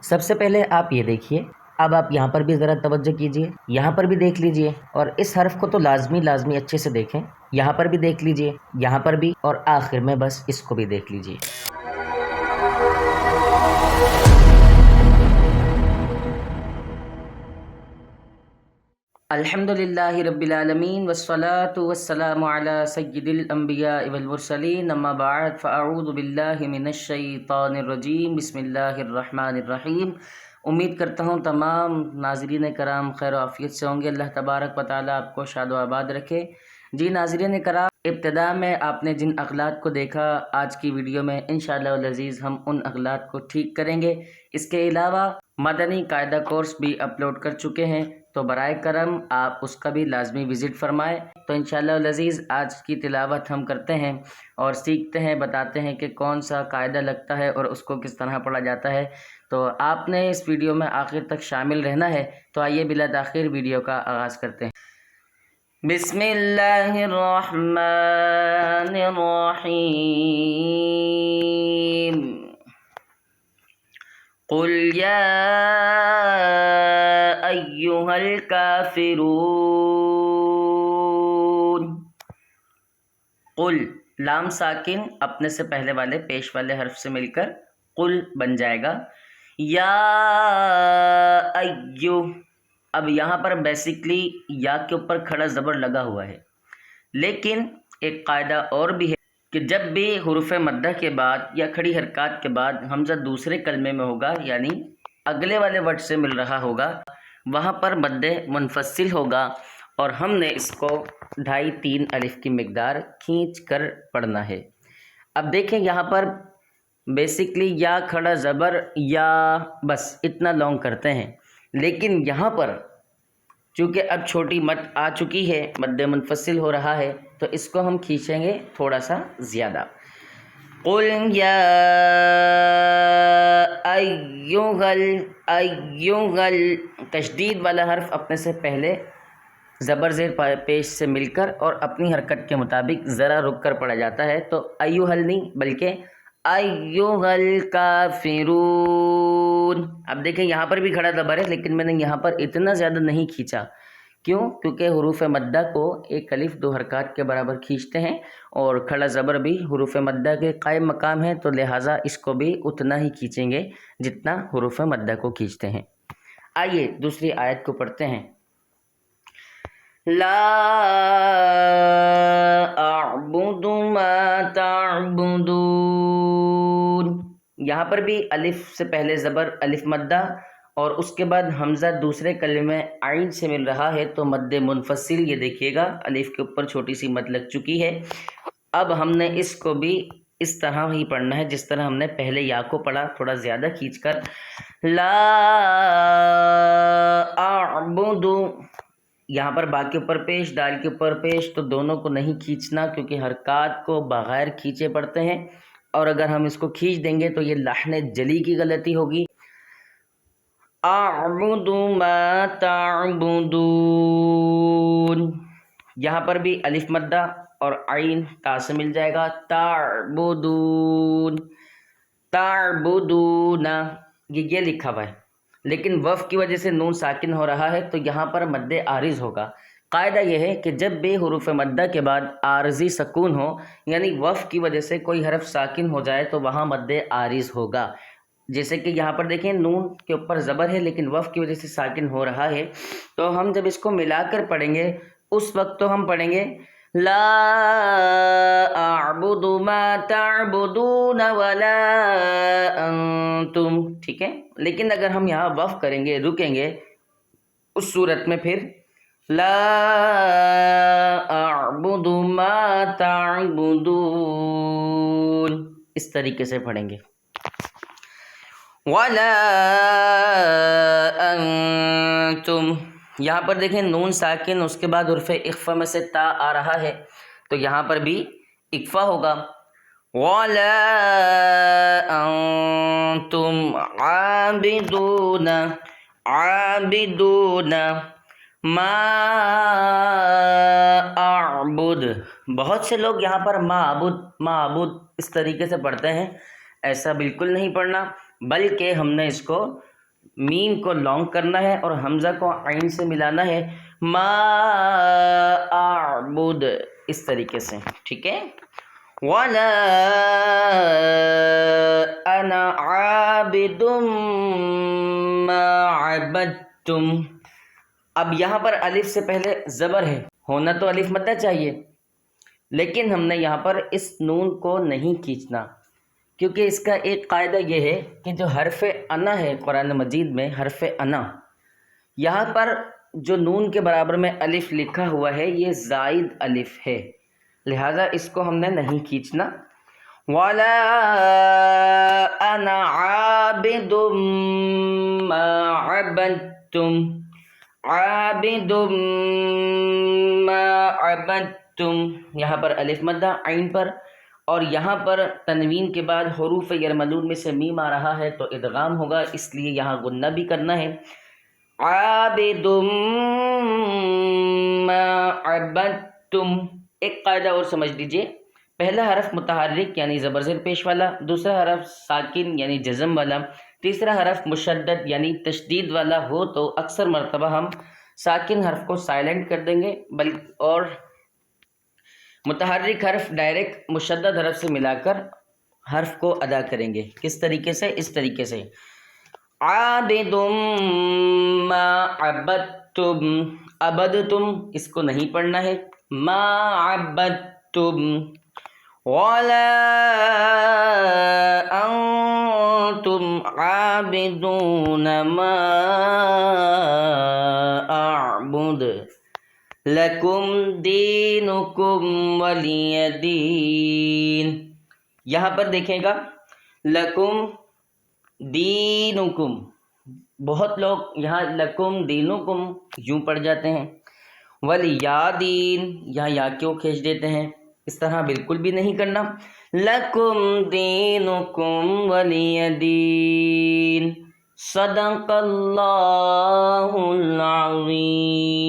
سب سے پہلے آپ یہ دیکھیے، اب آپ یہاں پر بھی ذرا توجہ کیجئے، یہاں پر بھی دیکھ لیجئے، اور اس حرف کو تو لازمی اچھے سے دیکھیں، یہاں پر بھی دیکھ لیجئے، یہاں پر بھی، اور آخر میں بس اس کو بھی دیکھ لیجئے۔ الحمدللہ رب العالمین والصلاة والسلام علی سید الانبیاء والمرسلین، اما بعد فاعوذ باللہ من الشیطان الرجیم، بسم اللہ الرحمن الرحیم۔ امید کرتا ہوں تمام ناظرین کرام خیر و عافیت سے ہوں گے، اللہ تبارک و تعالیٰ آپ کو شاد و آباد رکھے۔ جی ناظرین کرام، ابتدا میں آپ نے جن اغلاط کو دیکھا، آج کی ویڈیو میں انشاءاللہ العزیز ہم ان اغلاط کو ٹھیک کریں گے۔ اس کے علاوہ مدنی قاعدہ کورس بھی اپلوڈ کر چکے ہیں، تو برائے کرم آپ اس کا بھی لازمی وزٹ فرمائیں۔ تو انشاءاللہ العزیز آج کی تلاوت ہم کرتے ہیں اور سیکھتے ہیں، بتاتے ہیں کہ کون سا قاعدہ لگتا ہے اور اس کو کس طرح پڑھا جاتا ہے۔ تو آپ نے اس ویڈیو میں آخر تک شامل رہنا ہے۔ تو آئیے بلا تاخیر ویڈیو کا آغاز کرتے ہیں۔ بسم اللہ الرحمن الرحیم۔ قل یا ایہا الکافرون۔ قل، لام ساکن اپنے سے پہلے والے پیش والے حرف سے مل کر قل بن جائے گا۔ یا ایو، اب یہاں پر بیسیکلی یا کے اوپر کھڑا زبر لگا ہوا ہے، لیکن ایک قاعدہ اور بھی ہے کہ جب بھی حروف مدہ کے بعد یا کھڑی حرکات کے بعد حمزہ دوسرے کلمے میں ہوگا، یعنی اگلے والے ورڈ سے مل رہا ہوگا، وہاں پر مد منفصل ہوگا، اور ہم نے اس کو 2.5-3 الف کی مقدار کھینچ کر پڑھنا ہے۔ اب دیکھیں یہاں پر بیسیکلی یا کھڑا زبر یا، بس اتنا لانگ کرتے ہیں، لیکن یہاں پر چونکہ اب چھوٹی مد آ چکی ہے، مد منفصل ہو رہا ہے، تو اس کو ہم کھینچیں گے تھوڑا سا زیادہ۔ قل یا ایہا تشدید والا حرف اپنے سے پہلے زبر زیر پیش سے مل کر اور اپنی حرکت کے مطابق ذرا رک کر پڑھا جاتا ہے، تو ایہا نہیں بلکہ ایہا الکافرون۔ اب دیکھیں یہاں پر بھی کھڑا زبر ہے، لیکن میں نے یہاں پر اتنا زیادہ نہیں کھینچا۔ کیوں؟ کیونکہ حروف مدہ کو 1 الف 2 حرکات کے برابر کھینچتے ہیں، اور کھڑا زبر بھی حروف مدہ کے قائم مقام ہے، تو لہٰذا اس کو بھی اتنا ہی کھینچیں گے جتنا حروف مدہ کو کھینچتے ہیں۔ آئیے دوسری آیت کو پڑھتے ہیں۔ لا اعبد ما تعبدون۔ یہاں پر بھی الف سے پہلے زبر الف مدہ، اور اس کے بعد حمزہ دوسرے کلمے عین سے مل رہا ہے، تو مد منفصل، یہ دیکھیے گا الف کے اوپر چھوٹی سی مد لگ چکی ہے۔ اب ہم نے اس کو بھی اس طرح ہی پڑھنا ہے جس طرح ہم نے پہلے یا کو پڑھا، تھوڑا زیادہ کھینچ کر۔ لا اعبد، یہاں پر با کے اوپر پیش، دال کے اوپر پیش، تو دونوں کو نہیں کھینچنا، کیونکہ حرکات کو بغیر کھینچے پڑھتے ہیں، اور اگر ہم اس کو کھینچ دیں گے تو یہ لحن جلی کی غلطی ہوگی۔ اعبد ما تعبدون، یہاں پر بھی الف مدہ اور عین تا سے مل جائے گا۔ تعبدون، تعبدون، یہ لکھا ہوا ہے، لیکن وف کی وجہ سے نون ساکن ہو رہا ہے، تو یہاں پر مد عارض ہوگا۔ قاعدہ یہ ہے کہ جب بھی حروف مدہ کے بعد عارضی سکون ہو، یعنی وف کی وجہ سے کوئی حرف ساکن ہو جائے، تو وہاں مد عارض ہوگا۔ جیسے کہ یہاں پر دیکھیں نون کے اوپر زبر ہے، لیکن وف کی وجہ سے ساکن ہو رہا ہے، تو ہم جب اس کو ملا کر پڑھیں گے اس وقت تو ہم پڑھیں گے لا اعبد ما تعبدون ولا انتم، ٹھیک ہے؟ لیکن اگر ہم یہاں وقف کریں گے، رکیں گے، اس صورت میں پھر لا اعبد ما تعبدون اس طریقے سے پڑھیں گے۔ ولا انتم، یہاں پر دیکھیں نون ساکن، اس کے بعد حرف اخفا میں سے تا آ رہا ہے، تو یہاں پر بھی اخفا ہوگا۔ ولا انتم عابدون، عابدون ما اعبد، بہت سے لوگ یہاں پر معبود اس طریقے سے پڑھتے ہیں، ایسا بالکل نہیں پڑھنا، بلکہ ہم نے اس کو میم کو لانگ کرنا ہے اور حمزہ کو عین سے ملانا ہے، ما اعبد، اس طریقے سے، ٹھیک ہے. وَلَا أَنَا عَابِدٌ مَا عَبَدتُّمْ. اب یہاں پر الف سے پہلے زبر ہے، ہونا تو الف مدہ چاہیے، لیکن ہم نے یہاں پر اس نون کو نہیں کھینچنا، کیونکہ اس کا ایک قاعدہ یہ ہے کہ جو حرف انا ہے قرآن مجید میں، حرف انا، یہاں پر جو نون کے برابر میں الف لکھا ہوا ہے یہ زائد الف ہے، لہذا اس کو ہم نے نہیں کھینچنا. وَلَا أَنَا عَابِدٌ مَا عَبَدتُّمْ، عَابِدٌ مَا عَبَدتُّمْ، یہاں پر الف مدہ عین پر، اور یہاں پر تنوین کے بعد حروف یرملون میں سے میم آ رہا ہے تو ادغام ہوگا، اس لیے یہاں غنہ بھی کرنا ہے. عَابِدٌ مَا عَبَدتُّمْ. ایک قاعدہ اور سمجھ لیجئے، پہلا حرف متحرک یعنی زبر زیر پیش والا، دوسرا حرف ساکن یعنی جزم والا، تیسرا حرف مشدد یعنی تشدید والا ہو تو اکثر مرتبہ ہم ساکن حرف کو سائلنٹ کر دیں گے، اور متحرک حرف ڈائریکٹ مشدد حرف سے ملا کر حرف کو ادا کریں گے. کس طریقے سے؟ اس طریقے سے، عابد ما عبدتم، عبدتم اس کو نہیں پڑھنا ہے، ما عبدتم، ولا انتم عابدون ما اعبد، لکم دینکم ولی دین. یہاں پر دیکھیں گا لکم دینکم، بہت لوگ یہاں لکم دینکم یوں پڑھ جاتے ہیں، ولی دین یہاں یا کیوں کھینچ دیتے ہیں، اس طرح بالکل بھی نہیں کرنا. لکم دینکم ولی دین. صدق اللہ العظیم.